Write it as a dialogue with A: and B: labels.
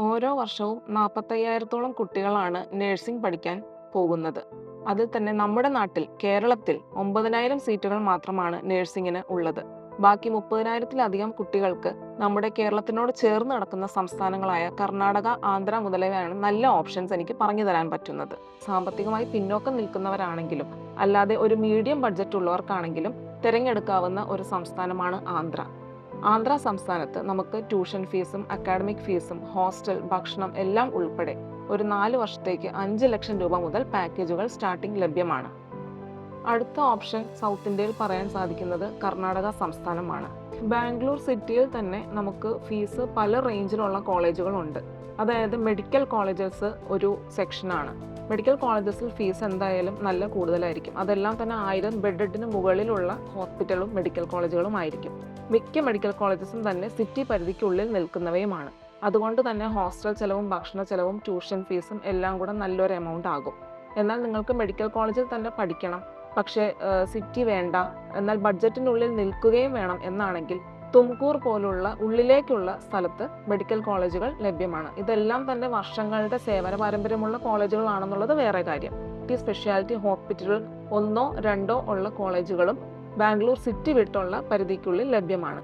A: ഓരോ വർഷവും 45,000-ത്തോളം കുട്ടികളാണ് നഴ്സിംഗ് പഠിക്കാൻ പോകുന്നത്. അതിൽ തന്നെ നമ്മുടെ നാട്ടിൽ കേരളത്തിൽ 9,000 സീറ്റുകൾ മാത്രമാണ് നഴ്സിംഗിന് ഉള്ളത്. ബാക്കി 30,000-ത്തിലധികം കുട്ടികൾക്ക് നമ്മുടെ കേരളത്തിനോട് ചേർന്ന് കിടക്കുന്ന സംസ്ഥാനങ്ങളായ കർണാടക, ആന്ധ്ര മുതലായവയാണ് നല്ല ഓപ്ഷൻസ് എനിക്ക് പറഞ്ഞു തരാൻ പറ്റുന്നത്. സാമ്പത്തികമായി പിന്നോക്കം നിൽക്കുന്നവരാണെങ്കിലും അല്ലാതെ ഒരു മീഡിയം ബഡ്ജറ്റ് ഉള്ളവർക്കാണെങ്കിലും തിരഞ്ഞെടുക്കാവുന്ന ഒരു സംസ്ഥാനമാണ് ആന്ധ്ര. ആന്ധ്ര സംസ്ഥാനത്ത് നമുക്ക് ട്യൂഷൻ ഫീസും അക്കാഡമിക് ഫീസും ഹോസ്റ്റൽ ഭക്ഷണം എല്ലാം ഉൾപ്പെടെ ഒരു 4 വർഷത്തേക്ക് 5 ലക്ഷം രൂപ മുതൽ പാക്കേജുകൾ സ്റ്റാർട്ടിംഗ് ലഭ്യമാണ്. അടുത്ത ഓപ്ഷൻ സൗത്ത് ഇന്ത്യയിൽ പറയാൻ സാധിക്കുന്നത് കർണാടക സംസ്ഥാനമാണ്. ബാംഗ്ലൂർ സിറ്റിയിൽ തന്നെ നമുക്ക് ഫീസ് പല റേഞ്ചിലുള്ള കോളേജുകളുണ്ട്. അതായത് മെഡിക്കൽ കോളേജസ് ഒരു സെക്ഷനാണ്. മെഡിക്കൽ കോളേജസിൽ ഫീസ് എന്തായാലും നല്ല കൂടുതലായിരിക്കും. അതെല്ലാം തന്നെ 1000 ബെഡിന് മുകളിലുള്ള ഹോസ്പിറ്റലും മെഡിക്കൽ കോളേജുകളും ആയിരിക്കും. മിക്ക മെഡിക്കൽ കോളേജസും തന്നെ സിറ്റി പരിധിക്കുള്ളിൽ നിൽക്കുന്നവയുമാണ്. അതുകൊണ്ട് തന്നെ ഹോസ്റ്റൽ ചെലവും ഭക്ഷണ ചെലവും ട്യൂഷൻ ഫീസും എല്ലാം കൂടെ നല്ലൊരു എമൗണ്ട് ആകും. എന്നാൽ നിങ്ങൾക്ക് മെഡിക്കൽ കോളേജിൽ തന്നെ പഠിക്കണം, പക്ഷേ സിറ്റി വേണ്ട, എന്നാൽ ബഡ്ജറ്റിനുള്ളിൽ നിൽക്കുകയും വേണം എന്നാണെങ്കിൽ തുംകൂർ പോലുള്ള ഉള്ളിലേക്കുള്ള സ്ഥലത്ത് മെഡിക്കൽ കോളേജുകൾ ലഭ്യമാണ്. ഇതെല്ലാം തന്നെ വർഷങ്ങളുടെ സേവന പാരമ്പര്യമുള്ള കോളേജുകളാണെന്നുള്ളത് വേറെ കാര്യം. മൾട്ടി സ്പെഷ്യാലിറ്റി ഹോസ്പിറ്റലുകൾ 1-2 ഉള്ള കോളേജുകളും ബാംഗ്ലൂർ സിറ്റി വിട്ടുള്ള പരിധിക്കുള്ളിൽ ലഭ്യമാണ്.